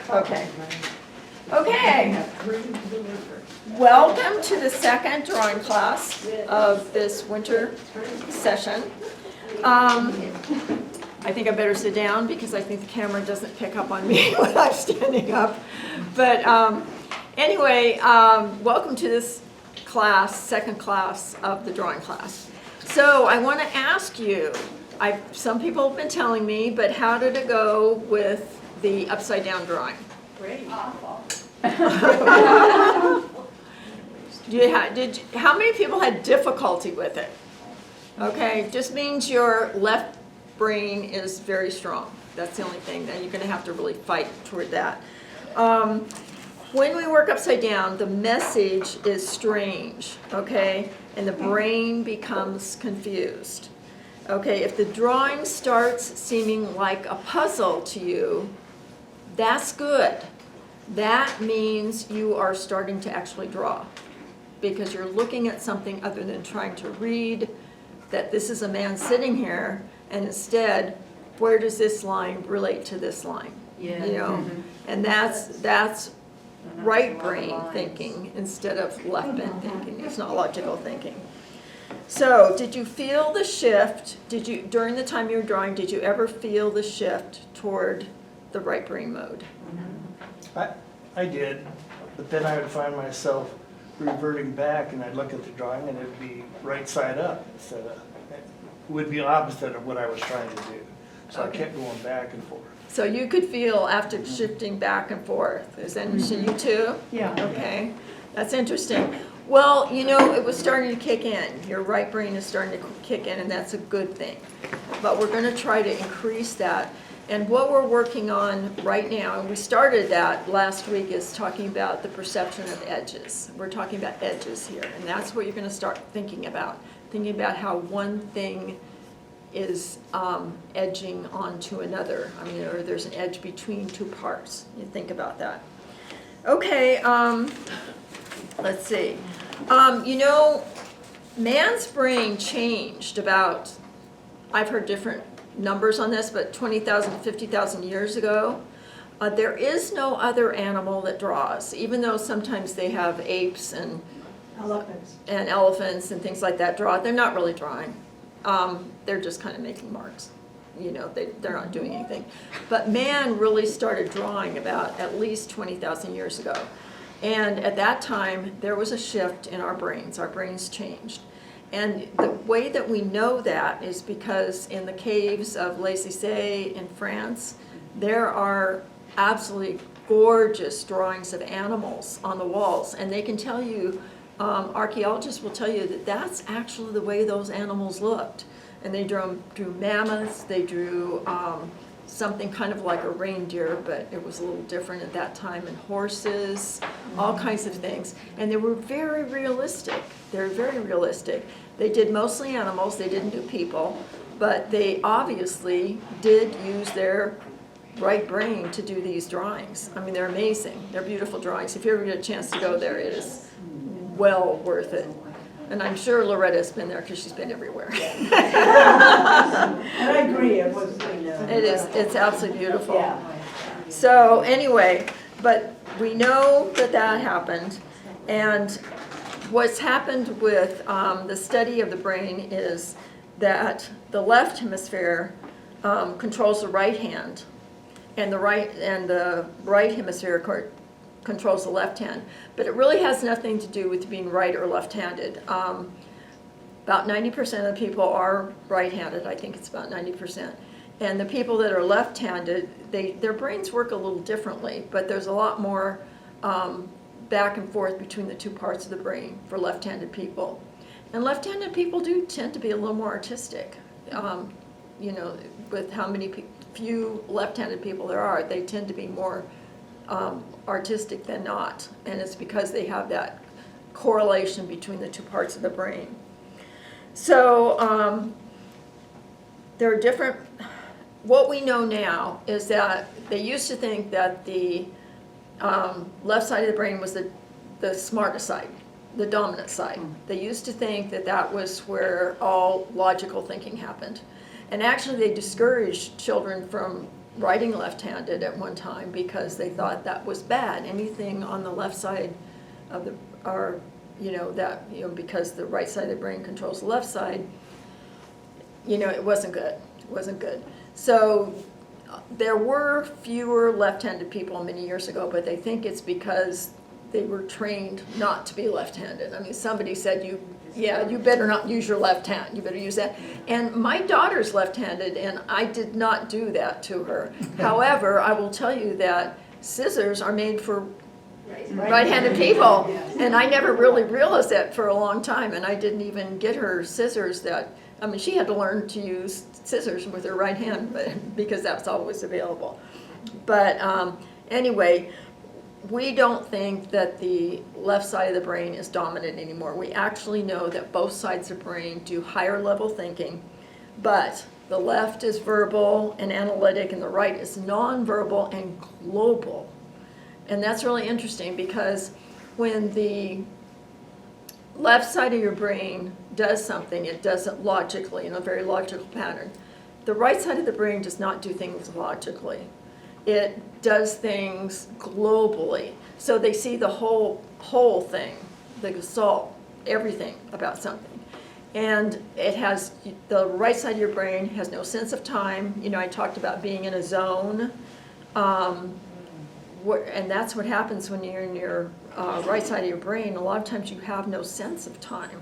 Okay. Okay. Welcome to the second drawing class of this winter session. I think I better sit down because I think the camera doesn't pick up on me when I'm standing up. But anyway, welcome to this class, second class of the drawing class. So I want to ask you, some people have been telling me, but how did it go with the upside down drawing? Great. Awful. How many people had difficulty with it? Okay, just means your left brain is very strong. That's the only thing. Then you're going to have to really fight toward that. When we work upside down, the message is strange, okay? And the brain becomes confused. Okay, if the drawing starts seeming like a puzzle to you, that's good. That means you are starting to actually draw because you're looking at something other than trying to read that this is a man sitting here, and instead, where does this line relate to this line? Yeah. You know, and that's right brain thinking instead of left brain thinking. It's not logical thinking. So, did you feel the shift? During the time you were drawing, did you ever feel the shift toward the right brain mode? I did, but then I would find myself reverting back, and I'd look at the drawing, and it'd be right side up instead of, it would be opposite of what I was trying to do. So I kept going back and forth. So you could feel after shifting back and forth. Is that interesting? You too? Yeah. Okay, that's interesting. Well, you know, it was starting to kick in. Your right brain is starting to kick in, and that's a good thing. But we're going to try to increase that. And what we're working on right now, and we started that last week, is talking about the perception of edges. We're talking about edges here, and that's what you're going to start thinking about how one thing is edging onto another. I mean, or there's an edge between two parts. You think about that. Okay, let's see. You know, man's brain changed about, I've heard different numbers on this, but 20,000 to 50,000 years ago. There is no other animal that draws, even though sometimes they have apes and elephants and things like that draw. They're not really drawing. They're just kind of making marks. You know, they're not doing anything. But man really started drawing about at least 20,000 years ago. And at that time, there was a shift in our brains. Our brains changed. And the way that we know that is because in the caves of Les Isles in France, there are absolutely gorgeous drawings of animals on the walls. And they can tell you, archaeologists will tell you that that's actually the way those animals looked. And they drew mammoths, they drew something kind of like a reindeer, but it was a little different at that time, and horses, all kinds of things. And they were very realistic. They're very realistic. They did mostly animals, they didn't do people, but they obviously did use their right brain to do these drawings. I mean, they're amazing. They're beautiful drawings. If you ever get a chance to go there, it is well worth it. And I'm sure Loretta's been there because she's been everywhere. And I agree, it was. It's absolutely beautiful. Yeah. So anyway, but we know that happened. And what's happened with the study of the brain is that the left hemisphere controls the right hand, and the right hemisphere controls the left hand. But it really has nothing to do with being right or left-handed. About 90% of the people are right-handed. I think it's about 90%. And the people that are left-handed, their brains work a little differently, but there's a lot more back and forth between the two parts of the brain for left-handed people. And left-handed people do tend to be a little more artistic. You know, with how few left-handed people there are, they tend to be more artistic than not. And it's because they have that correlation between the two parts of the brain. So there are different, what we know now is that they used to think that the left side of the brain was the smartest side, the dominant side. They used to think that was where all logical thinking happened. And actually they discouraged children from writing left-handed at one time because they thought that was bad. Anything on the left side of the, or, because the right side of the brain controls the left side, it wasn't good. It wasn't good. So there were fewer left-handed people many years ago, but they think it's because they were trained not to be left-handed. I mean, somebody said, you better not use your left hand. You better use that. And my daughter's left-handed, and I did not do that to her. However, I will tell you that scissors are made for right-handed people, and I never really realized that for a long time, and I didn't even get her scissors she had to learn to use scissors with her right hand, but because that's always available. But anyway, we don't think that the left side of the brain is dominant anymore. We actually know that both sides of the brain do higher level thinking, but the left is verbal and analytic, and the right is nonverbal and global. And that's really interesting because when the left side of your brain does something, it does it logically in a very logical pattern. The right side of the brain does not do things logically. It does things globally. So they see the whole thing, the assault, everything about something. And the right side of your brain has no sense of time. I talked about being in a zone. And that's what happens when you're in your right side of your brain. A lot of times you have no sense of time.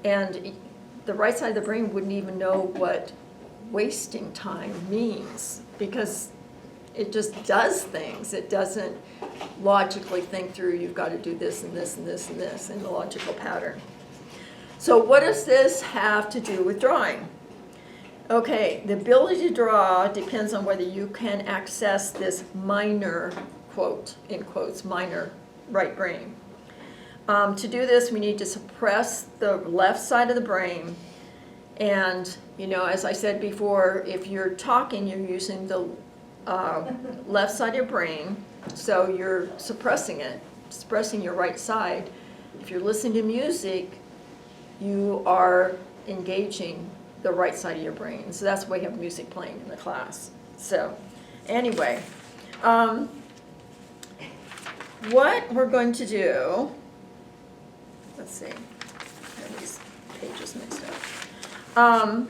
And the right side of the brain wouldn't even know what wasting time means because it just does things. It doesn't logically think through, you've got to do this and this and this and this in the logical pattern. So what does this have to do with drawing? Okay, the ability to draw depends on whether you can access this minor, quote, in quotes, minor right brain. To do this, we need to suppress the left side of the brain. And, as I said before, if you're talking, you're using the left side of your brain, so you're suppressing it, suppressing your right side. If you're listening to music, you are engaging the right side of your brain. So that's why we have music playing in the class. So anyway, what we're going to do, let's see, I have these pages mixed up.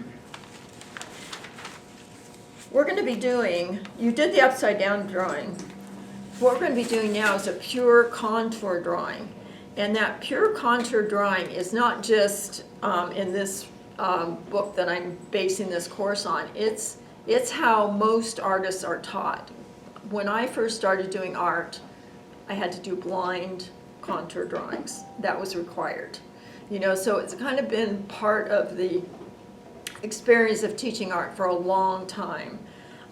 We're going to be doing, you did the upside down drawing. What we're going to be doing now is a pure contour drawing. And that pure contour drawing is not just in this book that I'm basing this course on. It's how most artists are taught. When I first started doing art, I had to do blind contour drawings. That was required. So it's kind of been part of the experience of teaching art for a long time.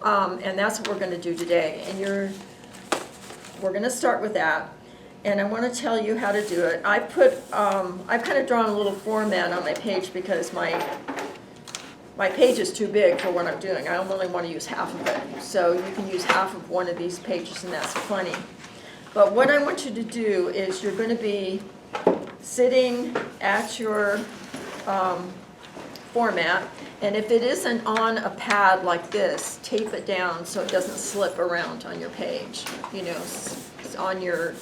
And that's what we're going to do today. And we're going to start with that. And I want to tell you how to do it. I've kind of drawn a little format on my page because my page is too big for what I'm doing. I only want to use half of it. So you can use half of one of these pages and that's plenty. But what I want you to do is you're going to be sitting at your format, and if it isn't on a pad like this, tape it down so it doesn't slip around on your page, on your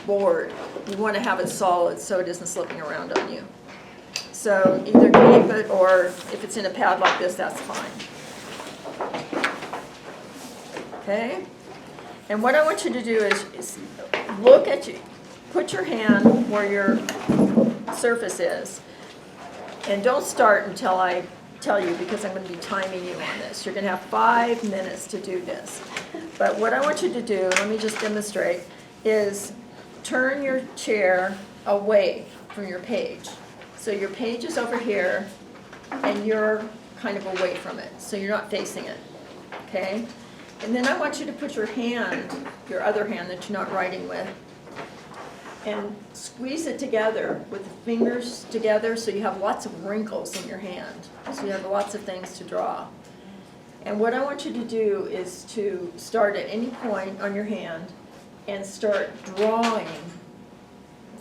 board. You want to have it solid so it isn't slipping around on you. So either tape it, or if it's in a pad like this, that's fine. Okay? And what I want you to do is look at you, put your hand where your surface is, and don't start until I tell you because I'm going to be timing you on this. You're going to have 5 minutes to do this. But what I want you to do, let me just demonstrate, is turn your chair away from your page. So your page is over here, and you're kind of away from it, so you're not facing it, okay? And then I want you to put your hand, your other hand that you're not writing with, and squeeze it together with the fingers together so you have lots of wrinkles in your hand. So you have lots of things to draw. And what I want you to do is to start at any point on your hand and start drawing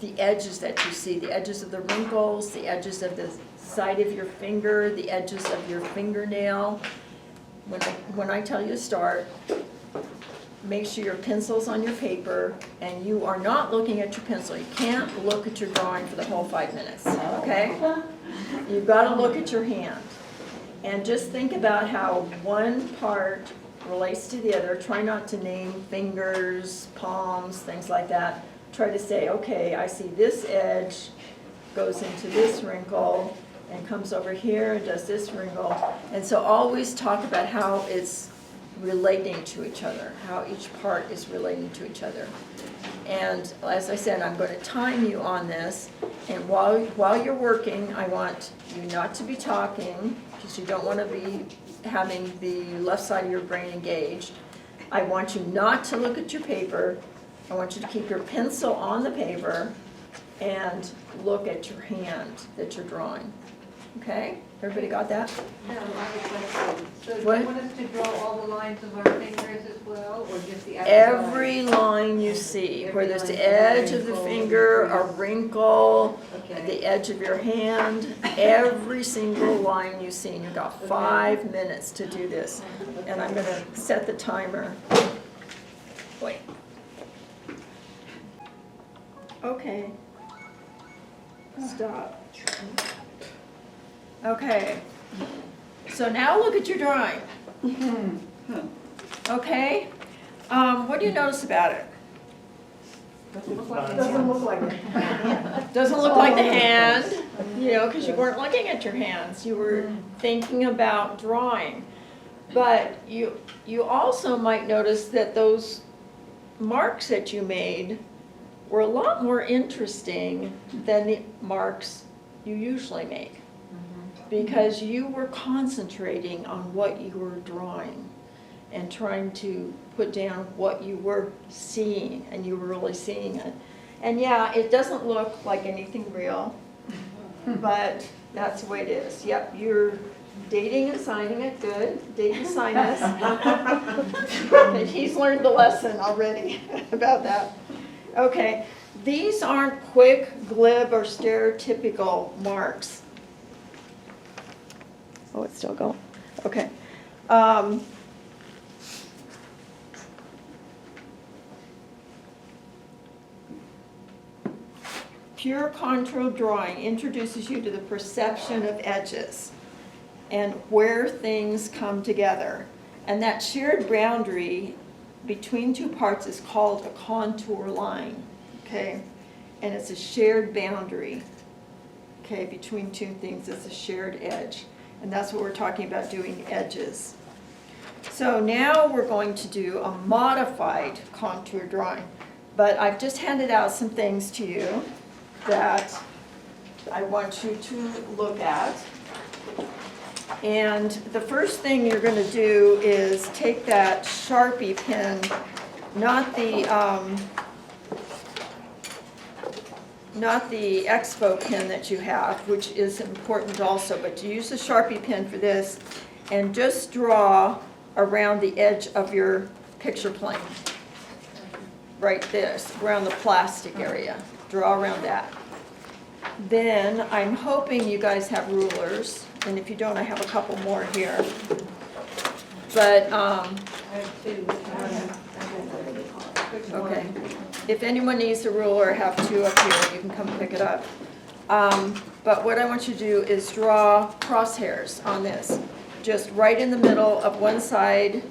the edges that you see, the edges of the wrinkles, the edges of the side of your finger, the edges of your fingernail. when I tell you to start, make sure your pencil's on your paper and you are not looking at your pencil. You can't look at your drawing for the whole 5 minutes, okay? You've got to look at your hand. And just think about how one part relates to the other. Try not to name fingers, palms, things like that. Try to say, okay, I see this edge goes into this wrinkle and comes over here and does this wrinkle. And so always talk about how it's relating to each other, how each part is relating to each other. And as I said, I'm going to time you on this. And while you're working, I want you not to be talking, because you don't want to be having the left side of your brain engaged. I want you not to look at your paper. I want you to keep your pencil on the paper and look at your hand that you're drawing. Okay? Everybody got that? No, I have a question. So do you What? want us to draw all the lines of our fingers as well, or just the outside? Every line you see, Every whether it's line, the edge of the wrinkle, finger, a wrinkle, Okay. the edge of your hand, every single line you see. And you've got 5 minutes to do this. And I'm going to set the timer. Wait. Okay. Stop. Okay. So now look at your drawing. Okay? What do you notice about it? Doesn't look like Doesn't look like it. Doesn't look like the hand, you know, because you weren't looking at your hands. You were thinking about drawing. But you also might notice that those marks that you made were a lot more interesting than the marks you usually make. Because you were concentrating on what you were drawing and trying to put down what you were seeing, and you were really seeing it. And yeah, it doesn't look like anything real, but that's the way it is. Yep, you're dating and signing it, good, date and sign this. And he's learned the lesson already about that. Okay, these aren't quick, glib, or stereotypical marks. Oh, it's still going. Okay. Pure contour drawing introduces you to the perception of edges and where things come together. And that shared boundary between two parts is called a contour line, okay? And it's a shared boundary, okay, between two things. It's a shared edge. And that's what we're talking about, doing edges. So now we're going to do a modified contour drawing. But I've just handed out some things to you that I want you to look at. And the first thing you're going to do is take that Sharpie pen, not the Expo pen that you have, which is important also, but you use the Sharpie pen for this, and just draw around the edge of your picture plane. Right this, around the plastic area. Draw around that. Then I'm hoping you guys have rulers, and if you don't, I have a couple more here. But, I have two. Which one? okay. If anyone needs a ruler, I have two up here, you can come pick it up. But what I want you to do is draw crosshairs on this. Just right in the middle of one side,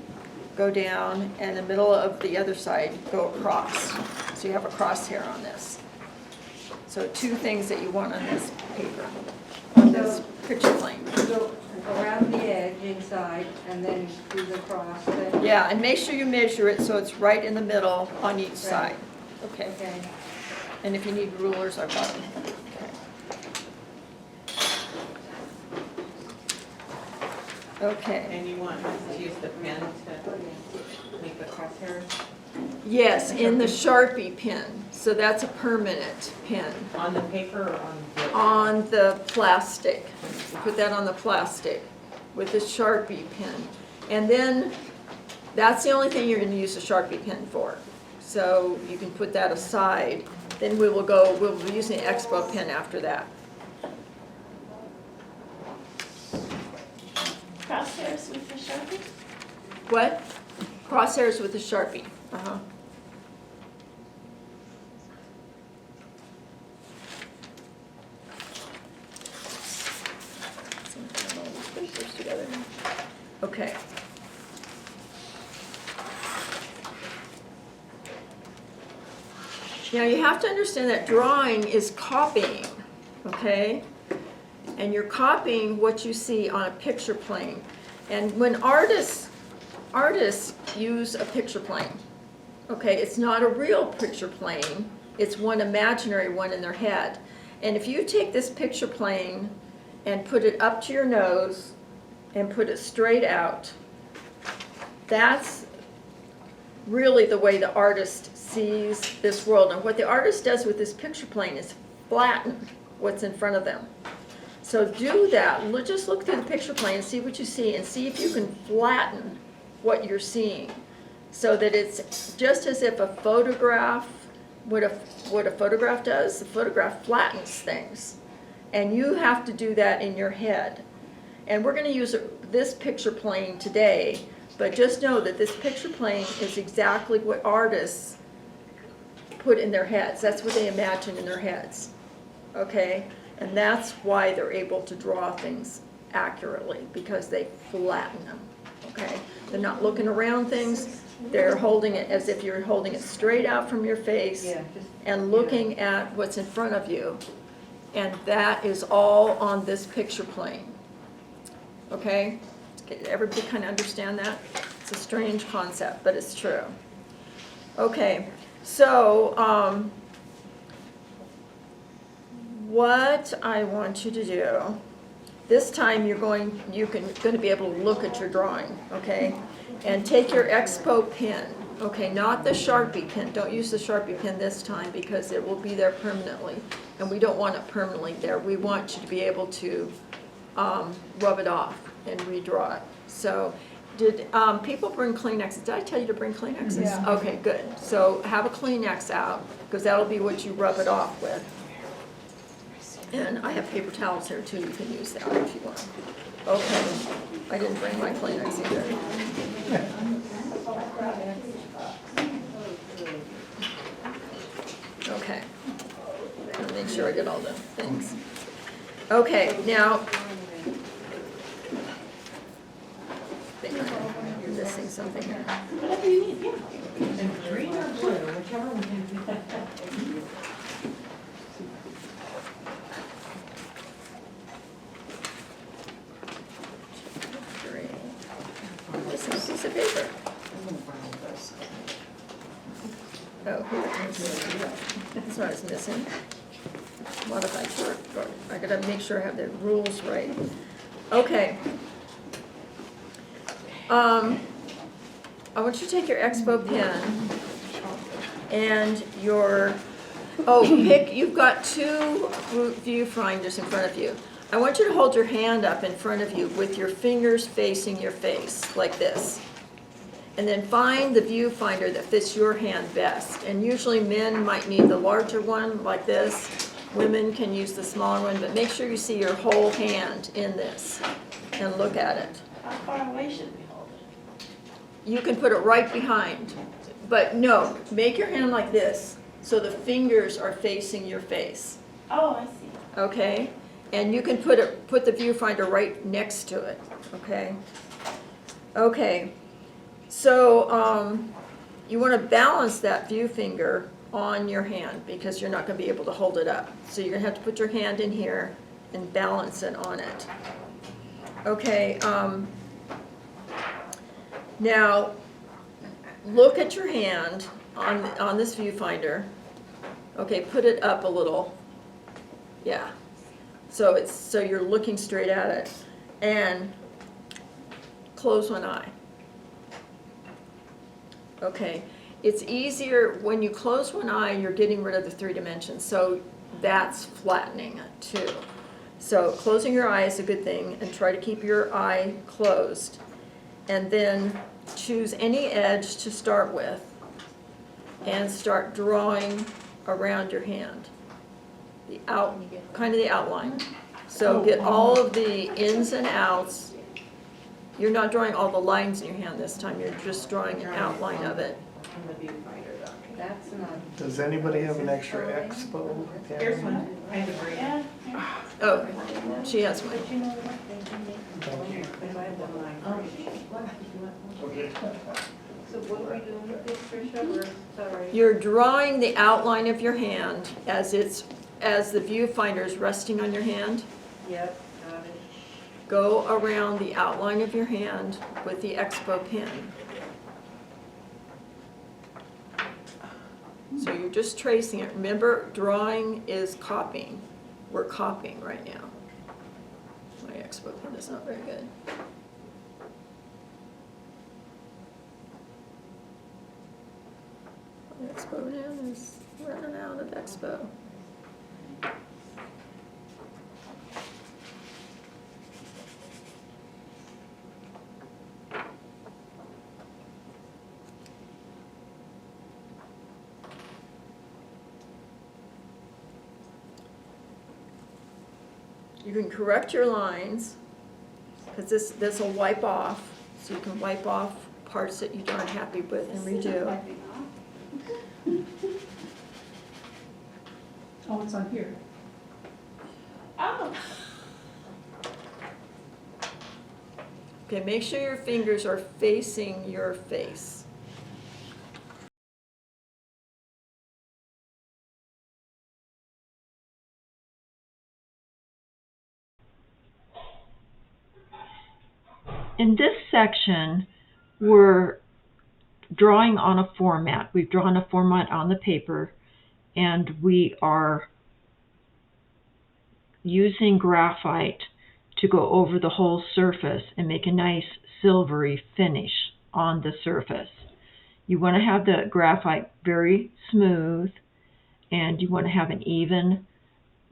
go down, and the middle of the other side, go across. So you have a crosshair on this. So two things that you want on this paper, on this picture plane. So around the edge inside, and then do the cross. Then- Yeah, and make sure you measure it so it's right in the middle on each side. Okay, Okay. and if you need rulers, I've got them. Okay. And you want us to use the pen to make the crosshairs Yes, in the Sharpie pen, so that's a permanent pen. on the paper or on the? On the plastic, put that on the plastic with the Sharpie pen. And then, that's the only thing you're gonna use the Sharpie pen for. So you can put that aside, then we'll be using the Expo pen after that. Crosshairs with the Sharpie? What? Crosshairs with a Sharpie. Uh-huh. Okay. Now you have to understand that drawing is copying, okay? And you're copying what you see on a picture plane. And when artists use a picture plane, okay, it's not a real picture plane, it's one imaginary one in their head. And if you take this picture plane and put it up to your nose and put it straight out, that's really the way the artist sees this world. And what the artist does with this picture plane is flatten what's in front of them. So do that. Just look through the picture plane and see what you see, and see if you can flatten what you're seeing, so that it's just as if a photograph, what a photograph does. The photograph flattens things, and you have to do that in your head. And we're going to use this picture plane today, but just know that this picture plane is exactly what artists put in their heads. That's what they imagine in their heads, okay? And that's why they're able to draw things accurately, because they flatten them, okay? They're not looking around things, they're holding it as if you're holding it straight out from your face Yeah, just, and looking at what's in front of you. And that is all on this picture plane, okay? Everybody kind of understand that? It's a strange concept, but it's true. Okay, so what I want you to do, this time you're going to be able to look at your drawing, okay? And take your Expo pen, okay, not the Sharpie pen. Don't use the Sharpie pen this time, because it will be there permanently. And we don't want it permanently there. We want you to be able to rub it off and redraw it. So did people bring Kleenexes? Did I tell you to bring Kleenexes? Yeah. Okay, good. So have a Kleenex out, because that'll be what you rub it off with. And I have paper towels here too, you can use that if you want. Okay, I didn't bring my Kleenex either. Okay, I'll make sure I get all the things. Okay, now, I think I'm missing something here. Whatever you need, yeah. And green or blue, whichever one. Missing a piece of paper. Oh, here it is. That's what I was missing. Modified short, I gotta make sure I have the rules right. Okay. I want you to take your Expo pen and your, you've got two viewfinders in front of you. I want you to hold your hand up in front of you with your fingers facing your face, like this. And then find the viewfinder that fits your hand best. And usually men might need the larger one, like this. Women can use the smaller one, but make sure you see your whole hand in this and look at it. How far away should we hold it? You can put it right behind, but no, make your hand like this so the fingers are facing your face, Oh, I see. okay? And you can put the viewfinder right next to it, okay? Okay, so you want to balance that view finger on your hand, because you're not going to be able to hold it up. So you're going to have to put your hand in here and balance it on it. Okay, now look at your hand on this viewfinder. Okay, put it up a little. Yeah. So you're looking straight at it, and close one eye. Okay, it's easier when you close one eye, you're getting rid of the 3 dimensions, so that's flattening it too. So closing your eye is a good thing, and try to keep your eye closed. And then choose any edge to start with and start drawing around your hand. Kind of the outline. So get all of the ins and outs You're not drawing all the lines in your hand this time, you're just drawing an outline of it. On the viewfinder though. That's not. Does anybody have an extra expo pen? Here's one, I have a green. Oh, she has one. But you know what, they can make. Thank you. Because I have one line. Okay. So what are we doing with this, Tricia? We're, sorry. You're drawing the outline of your hand as the viewfinder is resting on your hand. Yep, got it. Go around the outline of your hand with the expo pen. So you're just tracing it. Remember, drawing is copying. We're copying right now. My expo pen is not very good. My expo pen is running out of expo. You can correct your lines, because this will wipe off, so you can wipe off parts that you aren't happy with and redo. Oh, it's on here. Okay, make sure your fingers are facing your face. In this section, we're drawing on a format. We've drawn a format on the paper, and we are using graphite to go over the whole surface and make a nice silvery finish on the surface. You want to have the graphite very smooth, and you want to have an even,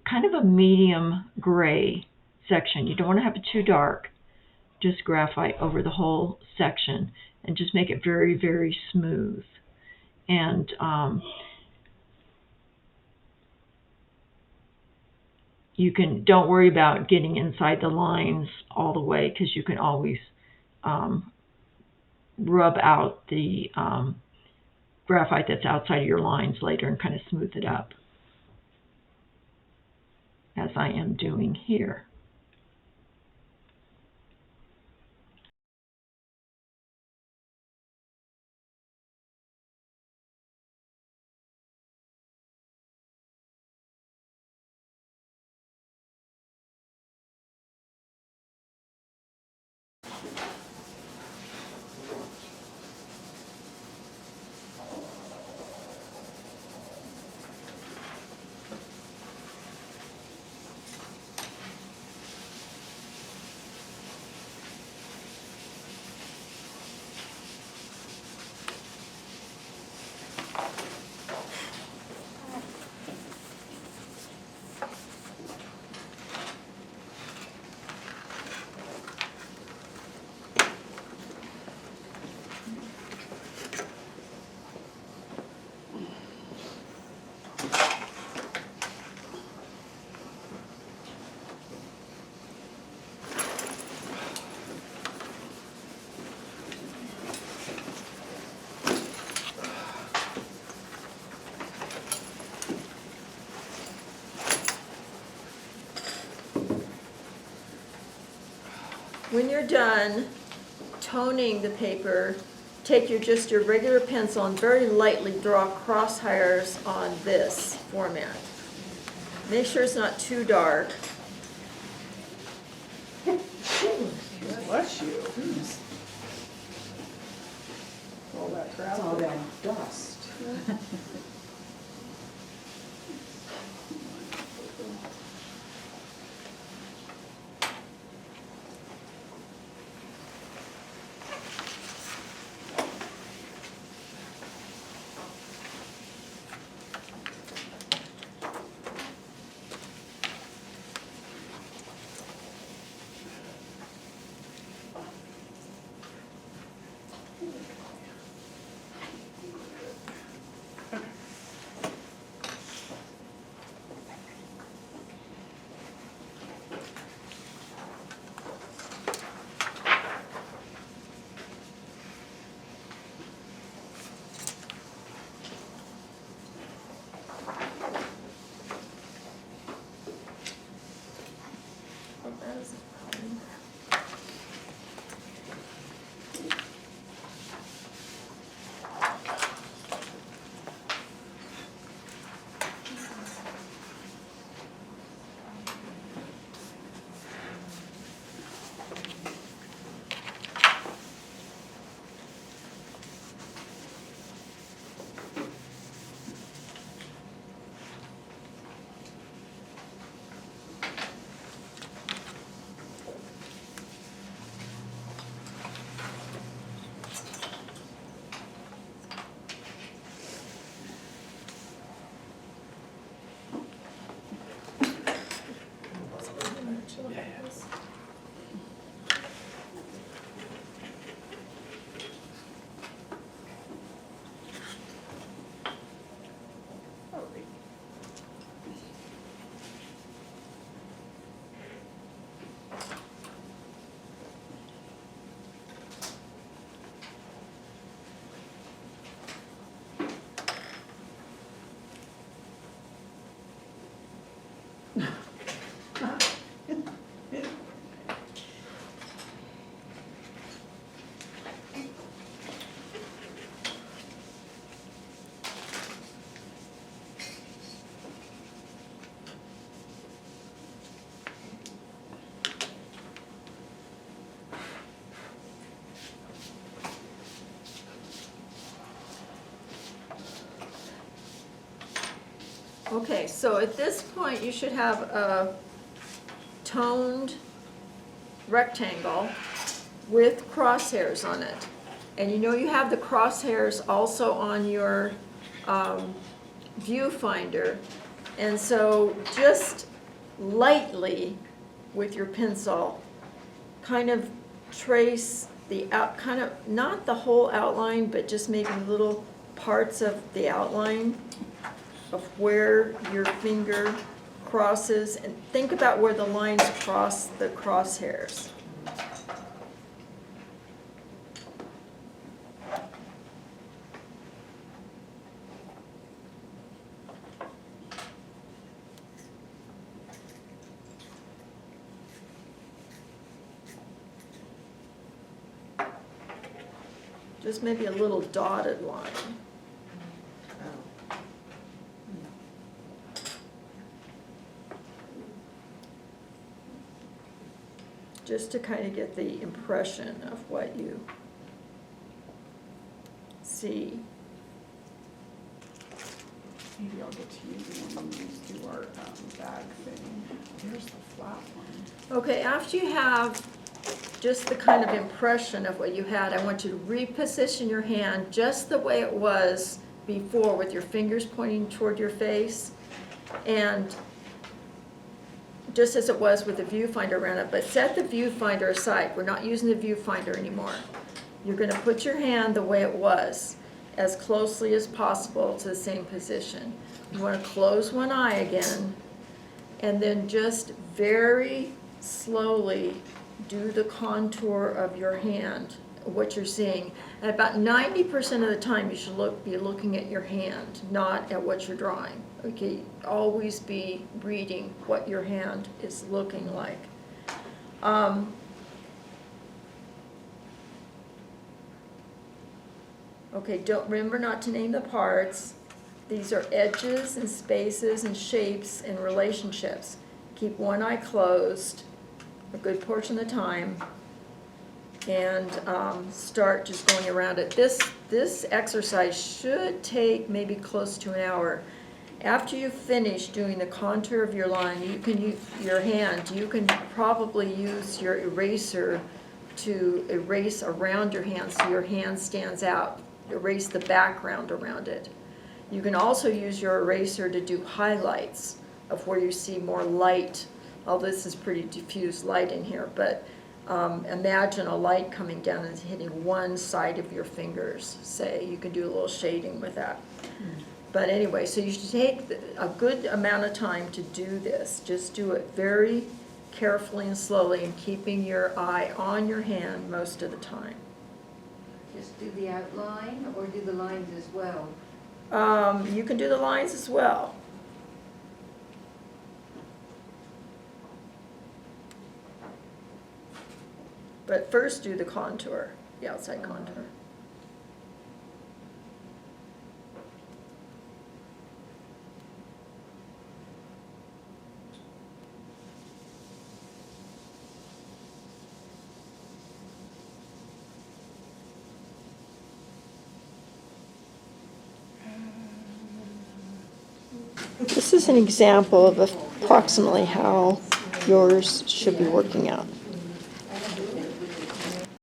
kind of a medium gray section. You don't want to have it too dark. Just graphite over the whole section and just make it very, very smooth. And don't worry about getting inside the lines all the way, because you can always rub out the graphite that's outside of your lines later and kind of smooth it up, as I am doing here. When you're done toning the paper, take your regular pencil and very lightly draw crosshairs on this format. Make sure it's not too dark. Bless you. All that crap. All that dust. Okay, so at this point, you should have a toned rectangle with crosshairs on it. And you know you have the crosshairs also on your viewfinder. And so just lightly with your pencil, kind of trace the out, kind of, not the whole outline, but just maybe little parts of the outline of where your finger crosses, and think about where the lines cross the crosshairs. Just maybe a little dotted line. Just to kind of get the impression of what you see. Maybe I'll get to use the one we used to do our bag thing. Here's the flat one. Okay, after you have just the kind of impression of what you had, I want you to reposition your hand just the way it was before, with your fingers pointing toward your face, and just as it was with the viewfinder around it, but set the viewfinder aside. We're not using the viewfinder anymore. You're going to put your hand the way it was, as closely as possible to the same position. You want to close one eye again, and then just very slowly do the contour of your hand, what you're seeing. And about 90% of the time, you should be looking at your hand, not at what you're drawing. Okay, always be reading what your hand is looking like. Okay, remember not to name the parts. These are edges and spaces and shapes and relationships. Keep one eye closed a good portion of the time, and start just going around it. This exercise should take maybe close to an hour. After you finish doing the contour of your line, you can use your hand. You can probably use your eraser to erase around your hand so your hand stands out. Erase the background around it. You can also use your eraser to do highlights of where you see more light. Oh, this is pretty diffuse light in here, but imagine a light coming down and hitting one side of your fingers, say. You can do a little shading with that. But anyway, so you should take a good amount of time to do this. Just do it very carefully and slowly, and keeping your eye on your hand most of the time. Just do the outline or do the lines as well? You can do the lines as well. But first do the contour, the outside contour. This is an example of approximately how yours should be working out.